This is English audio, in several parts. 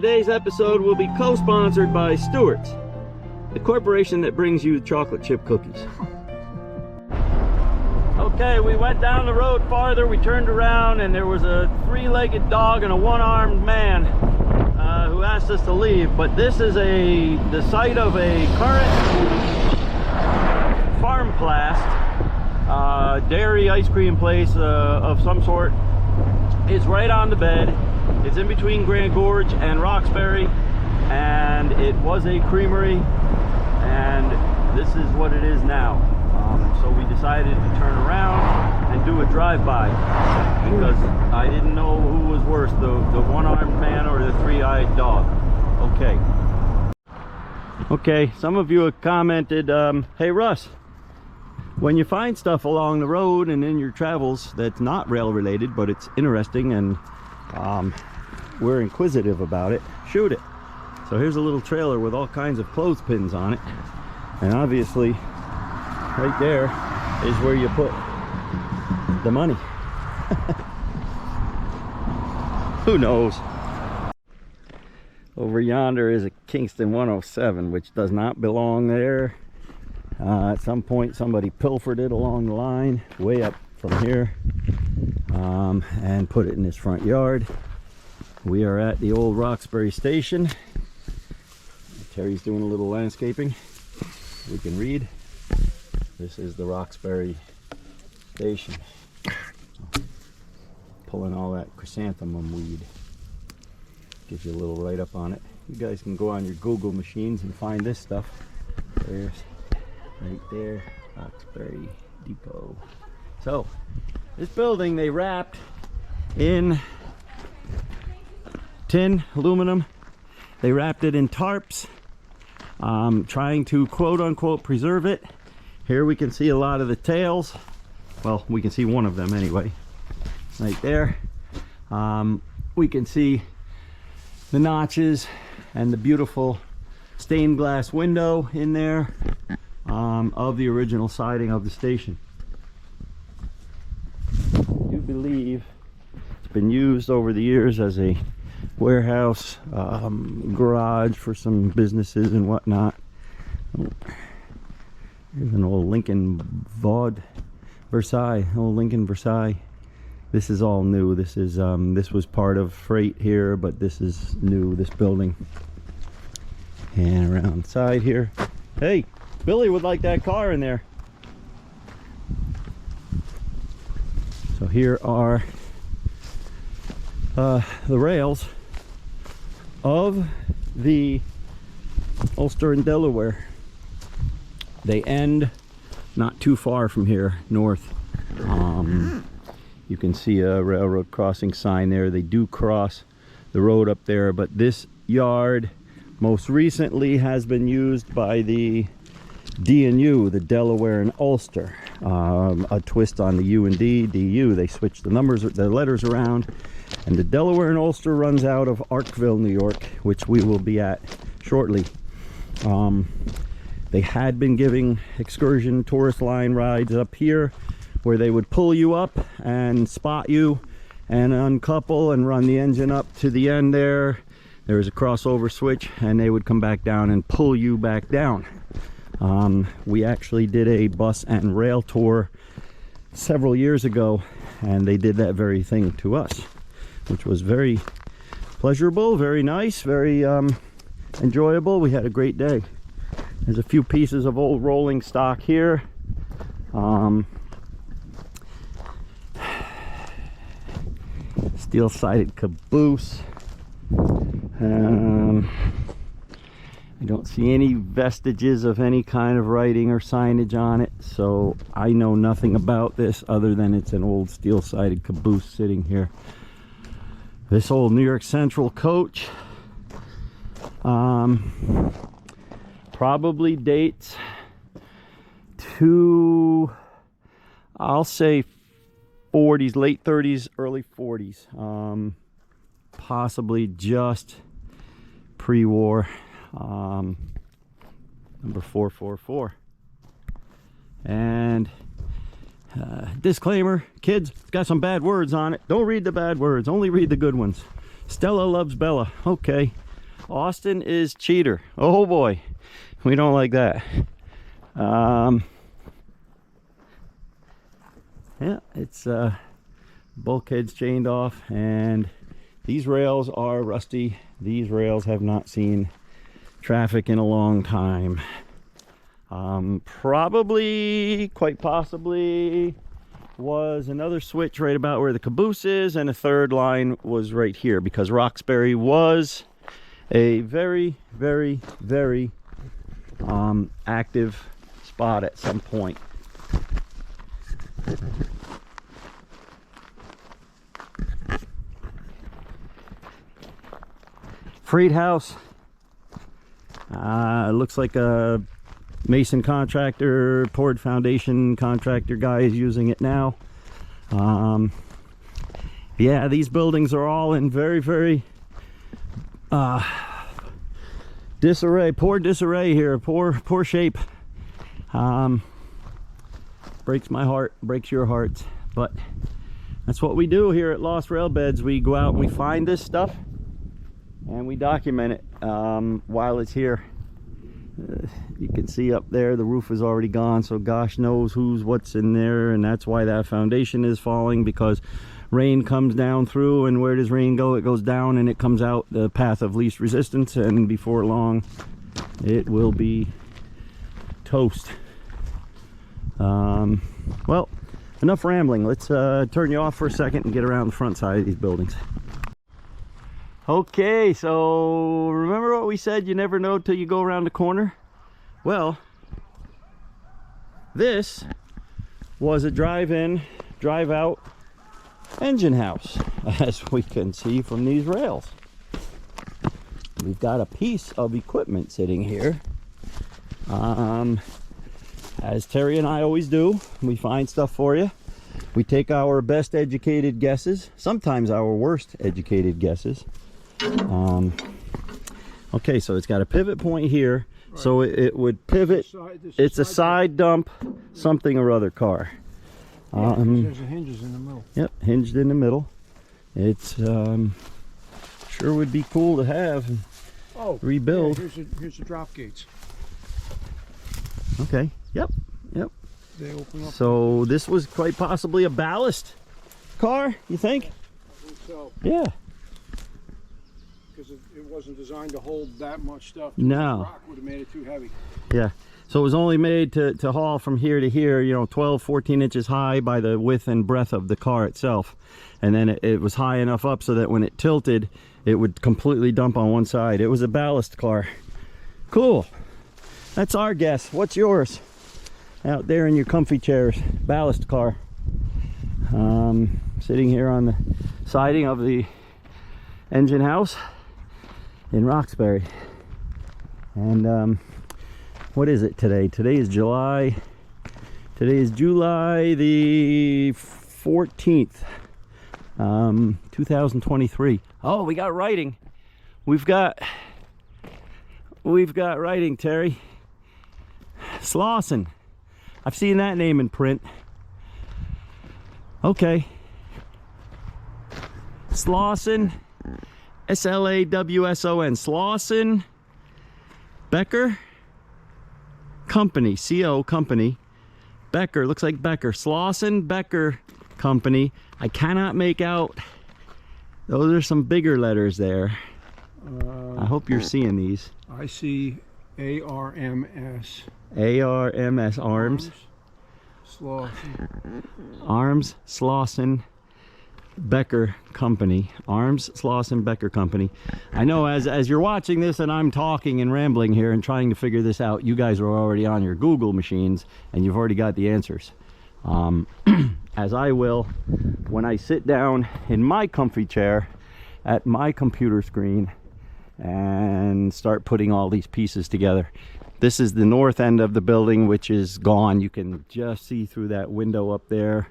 Today's episode will be co-sponsored by Stewart's, the corporation that brings you chocolate chip cookies. Okay, we went down the road farther, we turned around, and there was a three-legged dog and a one-armed man who asked us to leave. But this is the site of a current farm blast, dairy ice cream place of some sort. It's right on the bed. It's in between Grand Gorge and Roxbury, and it was a creamery, and this is what it is now. So we decided to turn around and do a drive-by because I didn't know who was worse, the one-armed man or the three-eyed dog. Okay, some of you have commented, hey Russ, when you find stuff along the road and in your travels that's not rail related but it's interesting and we're inquisitive about it, shoot it. So here's a little trailer with all kinds of clothespins on it, and obviously right there is where you put the money. Who knows? Over yonder is a Kingston 107, which does not belong there. At some point somebody pilfered it along the line way up from here and put it in his front yard. We are at the old Roxbury station. Terry's doing a little landscaping. We can read. This is the Roxbury station. Pulling all that chrysanthemum weed. Gives you a little write-up on it. You guys can go on your Google machines and find this stuff. There's right there, Roxbury Depot. So, this building they wrapped in tin, aluminum. They wrapped it in tarps, trying to quote-unquote preserve it. Here we can see a lot of the tails. Well, we can see one of them anyway, right there. We can see the notches and the beautiful stained glass window in there of the original siding of the station. I do believe it's been used over the years as a warehouse, garage for some businesses and whatnot. Here's an old Lincoln Versailles, old Lincoln Versailles. This is all new. This is this was part of freight here, but this is new, this building. And around the side here, hey, Billy would like that car in there. So here are the rails of the Ulster and Delaware. They end not too far from here, north. You can see a railroad crossing sign there. They do cross the road up there, but this yard most recently has been used by the D&U, the Delaware and Ulster. A twist on the U and D, DU. They switched the numbers, the letters around, and the Delaware and Ulster runs out of Arkville, New York, which we will be at shortly. They had been giving excursion tourist line rides up here where they would pull you up and spot you and uncouple and run the engine up to the end there. There was a crossover switch and they would come back down and pull you back down. We actually did a bus and rail tour several years ago and they did that very thing to us, which was very pleasurable, very nice, very enjoyable. We had a great day. There's a few pieces of old rolling stock here. Steel-sided caboose. I don't see any vestiges of any kind of writing or signage on it, so I know nothing about this other than it's an old steel-sided caboose sitting here. This old New York Central coach probably dates to, I'll say 40s, late 30s, early 40s, possibly just pre-war. Number 444. And disclaimer, kids, it's got some bad words on it. Don't read the bad words, only read the good ones. Stella loves Bella. Okay, Austin is cheater. Oh boy, we don't like that. Yeah, it's bulkheads chained off, and these rails are rusty. These rails have not seen traffic in a long time. Probably, quite possibly, was another switch right about where the caboose is, and a third line was right here, because Roxbury was a very, very, very active spot at some point. Freight house. Looks like a mason contractor, poured foundation contractor guy is using it now. Yeah, these buildings are all in very, very disarray, poor disarray here, poor shape. Breaks my heart, breaks your heart, but that's what we do here at Lost Rail Beds. We go out and we find this stuff and we document it while it's here. You can see up there the roof is already gone, so gosh knows what's in there, and that's why that foundation is falling, because rain comes down through, and where does rain go? It goes down and it comes out the path of least resistance, and before long it will be toast. Well, enough rambling. Let's turn you off for a second and get around the front side of these buildings. Okay, so remember what we said, you never know till you go around the corner? Well, this was a drive-in, drive-out engine house, as we can see from these rails. We've got a piece of equipment sitting here. As Terry and I always do, we find stuff for you. We take our best educated guesses, sometimes our worst educated guesses. Okay, so it's got a pivot point here, right. So it would pivot. It's a side dump something or other car. Yeah, there's a hinges in the middle. Yep, hinged in the middle. It's sure would be cool to have and rebuild. Yeah, here's the drop gates. Okay, yep. They open up. So this was quite possibly a ballast car, you think? I think so. Yeah. Because it wasn't designed to hold that much stuff. No. The rock would have made it too heavy. Yeah. So it was only made to haul from here to here, you know, 12, 14 inches high by the width and breadth of the car itself. And then it was high enough up so that when it tilted, it would completely dump on one side. It was a ballast car. Cool. That's our guess. What's yours? Out there in your comfy chairs. Ballast car. Sitting here on the siding of the engine house in Roxbury. And what is it today? Today is July the 14th, 2023. Oh, we got writing. We've got writing, Terry. Slawson. I've seen that name in print. Okay. Slawson. S-L-A-W-S-O-N. Slawson Becker Company. C-O Company. Becker. Looks like Becker. Slawson Becker Company. I cannot make out. Those are some bigger letters there. I hope you're seeing these. I see A-R-M-S. A-R-M-S. Arms. Slawson. Arms Slawson Becker Company. Arms Slawson Becker Company. I know as you're watching this and I'm talking and rambling here and trying to figure this out, you guys are already on your Google machines and you've already got the answers. As I will when I sit down in my comfy chair at my computer screen and start putting all these pieces together. This is the north end of the building, which is gone. You can just see through that window up there.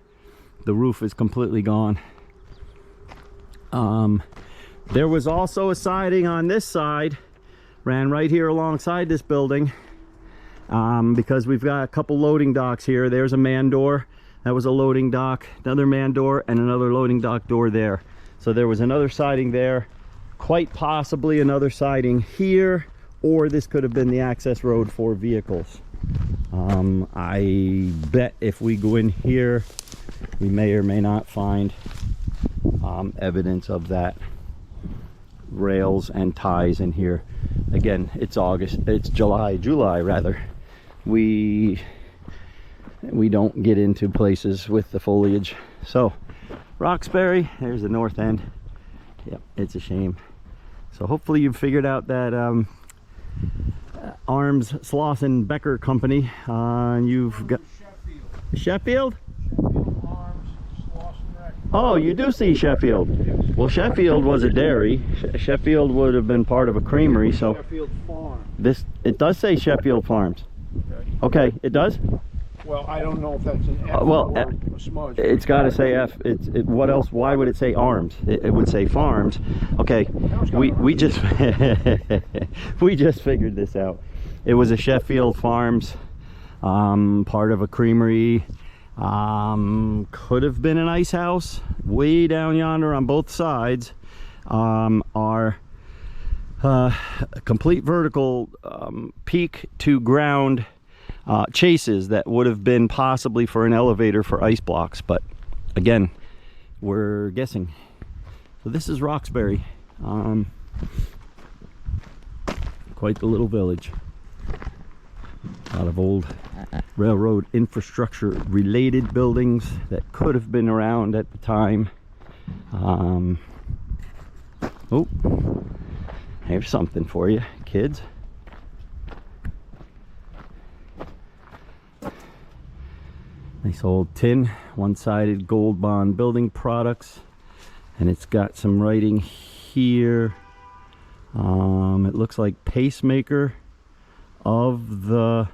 The roof is completely gone. There was also a siding on this side, ran right here alongside this building, because we've got a couple loading docks here. There's a man door. That was a loading dock, another man door, and another loading dock door there. So there was another siding there. quite possibly another siding here, or this could have been the access road for vehicles. I bet if we go in here, we may or may not find evidence of that. Rails and ties in here. Again, it's July rather. We don't get into places with the foliage. So Roxbury, there's the north end. Yep, it's a shame. So hopefully you've figured out that Arms Slauson Becker company. You've got Sheffield? Oh, you do see Sheffield. Well, Sheffield was a dairy. Sheffield would have been part of a creamery, so Sheffield Farm. it does say Sheffield Farms. Okay, it does? Well, I don't know if that's an F well, or a smudge. It's got to say F. What else? Why would it say Arms? It would say Farms. Okay, we just we just figured this out. It was a Sheffield Farms, part of a creamery. Could have been an ice house. Way down yonder on both sides are complete vertical peak to ground chases that would have been possibly for an elevator for ice blocks, but again, we're guessing. So this is Roxbury. Quite the little village. A lot of old railroad infrastructure related buildings that could have been around at the time. Oh, here's something for you, kids. Nice old tin, one-sided Gold Bond Building Products, and it's got some writing here. It looks like pacemaker of the,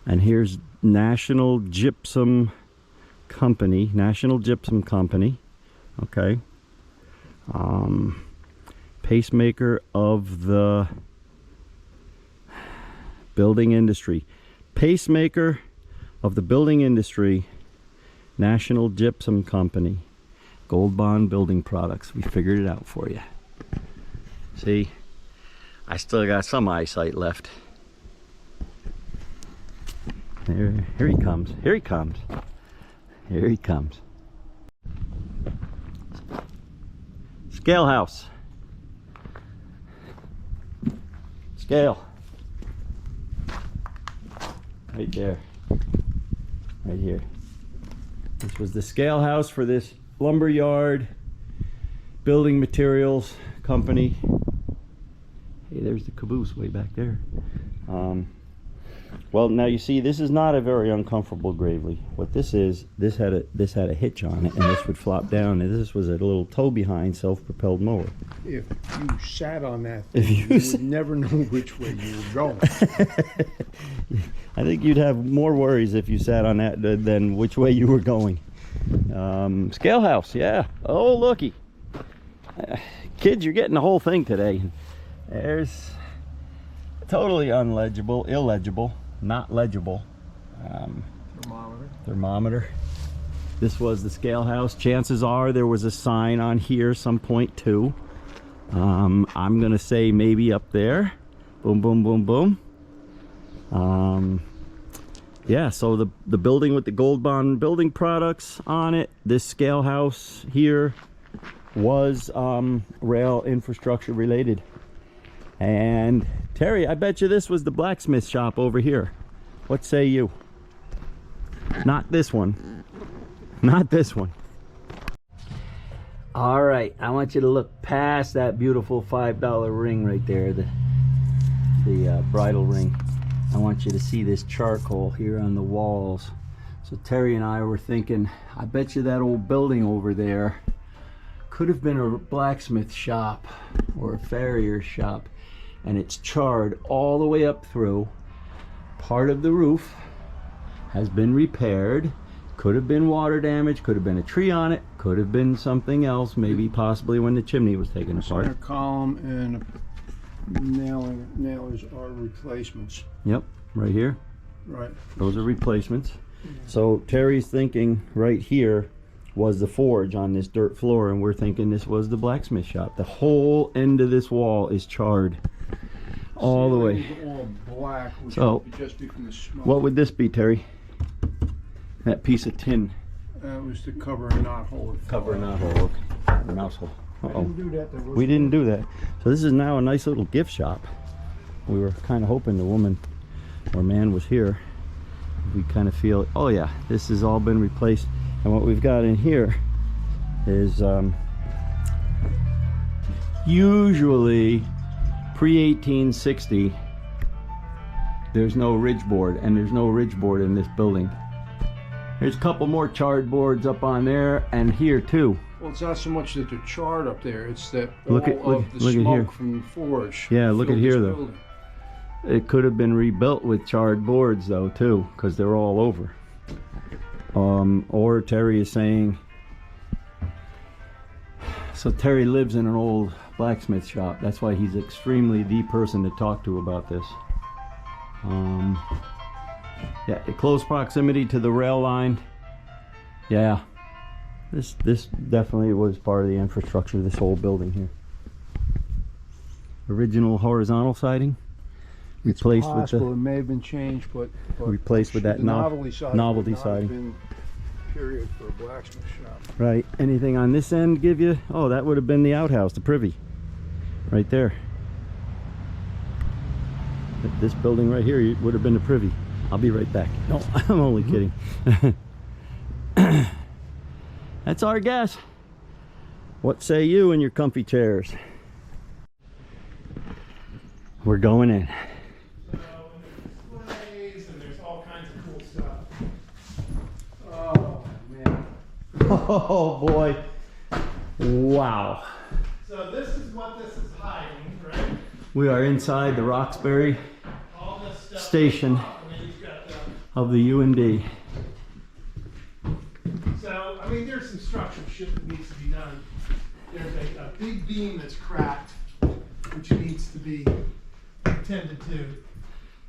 and here's National Gypsum Company, okay. Pacemaker of the building industry. Pacemaker of the building industry, National Gypsum Company, Gold Bond Building Products. We figured it out for you. See, I still got some eyesight left. Here he comes. Here he comes. Here he comes. Scale house. Scale. Right there. Right here. This was the scale house for this lumber yard building materials company. Hey, there's the caboose way back there. Well, now you see, this is not a very uncomfortable gravely. What this is, this had a hitch on it, and this would flop down, and this was a little tow behind self-propelled mower. If you sat on that thing, you would never know which way you were going. I think you'd have more worries if you sat on that than which way you were going. Scale house, yeah. Oh, looky. Kids, you're getting the whole thing today. There's totally illegible, not legible. Thermometer. This was the scale house. Chances are there was a sign on here some point too. I'm gonna say maybe up there. Boom, boom, boom, boom. Yeah, so the building with the Gold Bond Building Products on it, this scale house here was rail infrastructure related. And Terry, I bet you this was the blacksmith shop over here. What say you? Not this one. Not this one. All right, I want you to look past that beautiful $5 ring right there, the bridal ring. I want you to see this charcoal here on the walls. So Terry and I were thinking, I bet you that old building over there could have been a blacksmith shop or a farrier's shop, and it's charred all the way up through. Part of the roof has been repaired. Could have been water damage, could have been a tree on it, could have been something else, maybe possibly when the chimney was taken apart. Center column and nailers are replacements. Yep, right here. Right. Those are replacements. So Terry's thinking right here was the forge on this dirt floor, and we're thinking this was the blacksmith shop. The whole end of this wall is charred all the way. All black, which So, would just be from the smoke. what would this be, Terry? That piece of tin. That was to cover a knothole. Cover a knothole. Okay. Mouse hole. I Uh-oh. didn't do that. There was We didn't do that. So this is now a nice little gift shop. We were kind of hoping the woman or man was here. We kind of feel, oh yeah, this has all been replaced. And what we've got in here is usually pre-1860 there's no ridge board, and there's no ridge board in this building. There's a couple more charred boards up on there and here too. Well, it's not so much that they're charred up there, it's that Look all at- look- of the look at here. smoke from the forge. Yeah, look at filled here, this though. building. It could have been rebuilt with charred boards though too, because they're all over. Or Terry is saying, so Terry lives in an old blacksmith shop. That's why he's extremely the person to talk to about this. Yeah, close proximity to the rail line. Yeah, this definitely was part of the infrastructure of this whole building here. Original horizontal siding. Replaced with Possible, the it may have been changed, but replaced with that the novelty siding. novelty would not have siding. been period for a blacksmith shop. Right. Anything on this end give you? Oh, that would have been the outhouse, the privy, right there. This building right here would have been the privy. I'll be right back. No, I'm only kidding. That's our guess. What say you in your comfy chairs? We're going in. And there's all kinds of cool stuff. Oh man! Oh boy. Wow. So this is what this is hiding, right? We are inside the Roxbury All this stuff. station And then you've got the, of the UND. so, I mean, there's some structural shit that needs to be done. There's a big beam that's cracked, which needs to be attended to.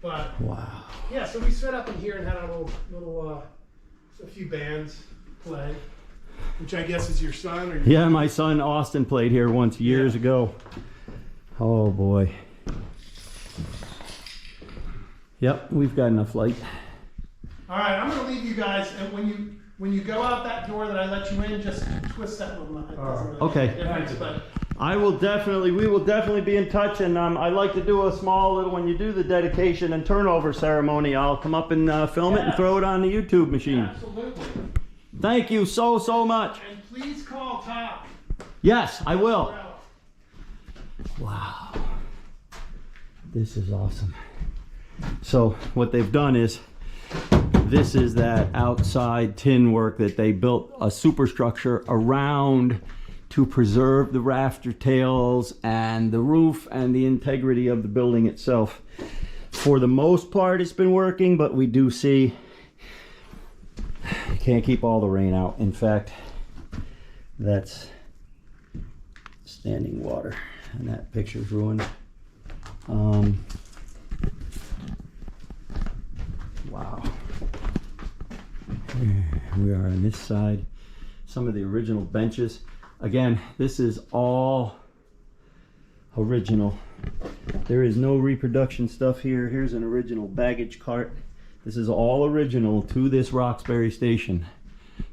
But Wow. yeah, so we set up in here and had a little a few bands play, which I guess is your son or your Yeah, my son Austin played here once years ago. Oh boy. Yep, we've got enough light. All right, I'm gonna leave you guys, and when you go out that door that I let you in, just twist that little knot. It doesn't really Okay. make a difference, but We will definitely be in touch, and I like to do a small little, when you do the dedication and turnover ceremony, I'll come up and film it and throw it on the YouTube machine. absolutely. Thank you so much. And please call Todd. Yes, I will. Wow. This is awesome. So what they've done is, this is that outside tin work that they built a superstructure around to preserve the rafter tails and the roof and the integrity of the building itself. For the most part, it's been working, but we do see you can't keep all the rain out. In fact, that's standing water, and that picture's ruined. Wow. We are on this side. Some of the original benches. Again, this is all original. There is no reproduction stuff here. Here's an original baggage cart. This is all original to this Roxbury station.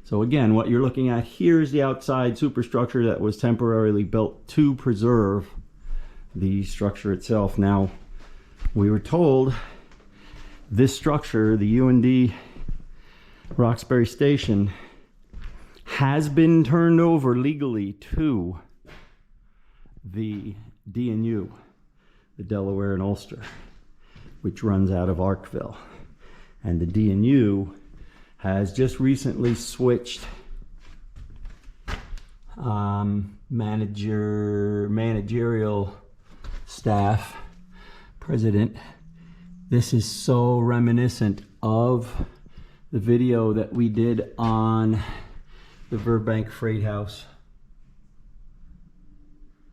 So again, what you're looking at here is the outside superstructure that was temporarily built to preserve the structure itself. Now, we were told this structure, the UND Roxbury station, has been turned over legally to the DNU, the Delaware and Ulster, which runs out of Arkville. And the DNU has just recently switched managerial staff, president. This is so reminiscent of the video that we did on the Burbank Freight House.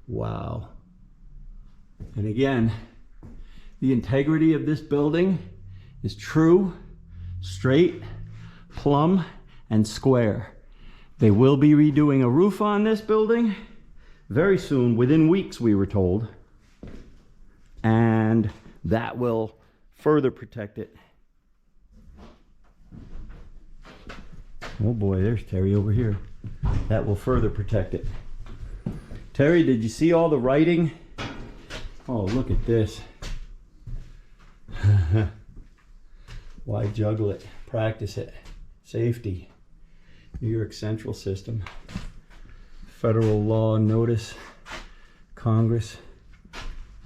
Wow. And again, the integrity of this building is true, straight, plumb, and square. They will be redoing a roof on this building very soon, within weeks, we were told. And that will further protect it. Oh boy, there's Terry over here. That will further protect it. Terry, did you see all the writing? Oh, look at this. Why juggle it? Practice it. Safety. New York Central System. Federal law notice. Congress.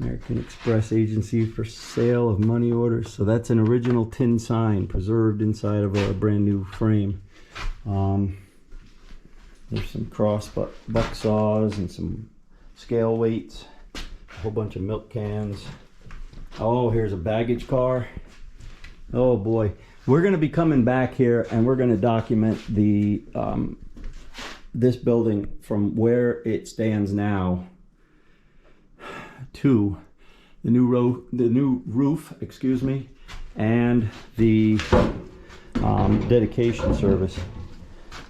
American Express Agency for sale of money orders. So that's an original tin sign preserved inside of a brand new frame. There's some cross buck saws and some scale weights. A whole bunch of milk cans. Oh, here's a baggage car. Oh boy. We're going to be coming back here and we're going to document the this building from where it stands now to the new roof, excuse me, and the dedication service.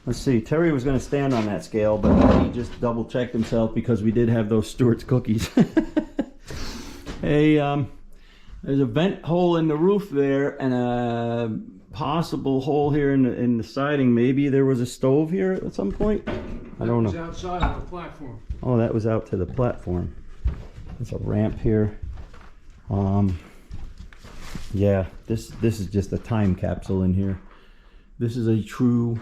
Let's see, Terry was going to stand on that scale, but he just double checked himself because we did have those Stewart's cookies. Hey, there's a vent hole in the roof there and a possible hole here in the siding. Maybe there was a stove here at some point. I don't know. It was outside on the platform. Oh, that was out to the platform. There's a ramp here. Yeah, this is just a time capsule in here. This is a true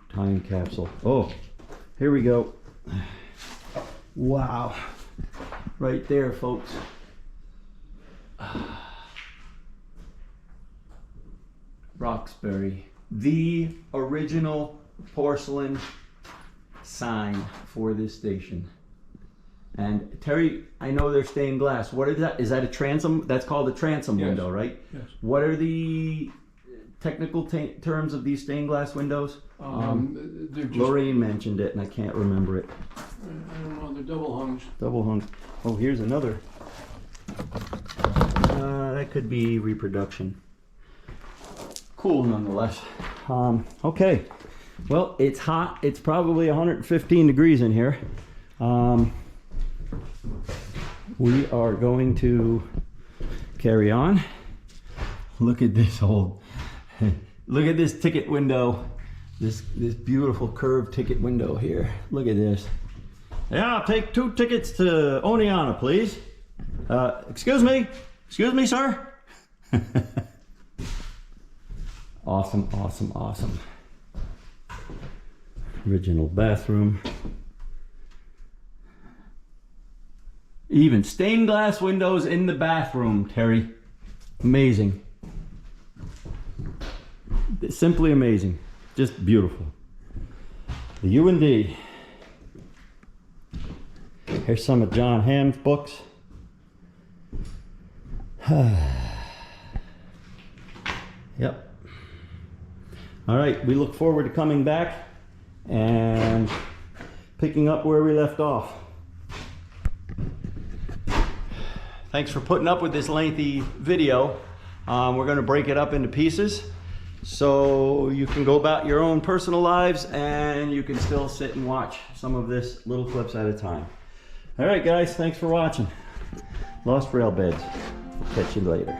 time capsule. Oh, here we go. Wow. Right there, folks. Roxbury, the original porcelain sign for this station. And Terry, I know they're stained glass. What is that? Is that a transom? That's called a transom window, right? Yes. What are the technical terms of these stained glass windows? They're just, Lorraine mentioned it and I can't remember it. I don't know, they're double hungs. Double hung. Oh, here's another. That could be reproduction. Cool nonetheless. Okay. Well, it's hot. It's probably 115 degrees in here. We are going to carry on. Look at this old, look at this ticket window. This beautiful curved ticket window here. Look at this. Yeah, I'll take 2 tickets to Oneonta, please. Excuse me, sir. Awesome, awesome, awesome. Original bathroom. Even stained glass windows in the bathroom, Terry. Amazing. Simply amazing. Just beautiful. The U&D. Here's some of John Hamm's books. Yep. All right, we look forward to coming back and picking up where we left off. Thanks for putting up with this lengthy video. We're going to break it up into pieces so you can go about your own personal lives and you can still sit and watch some of this little clips at a time. All right, guys, thanks for watching. Lost Rail Beds. Catch you later.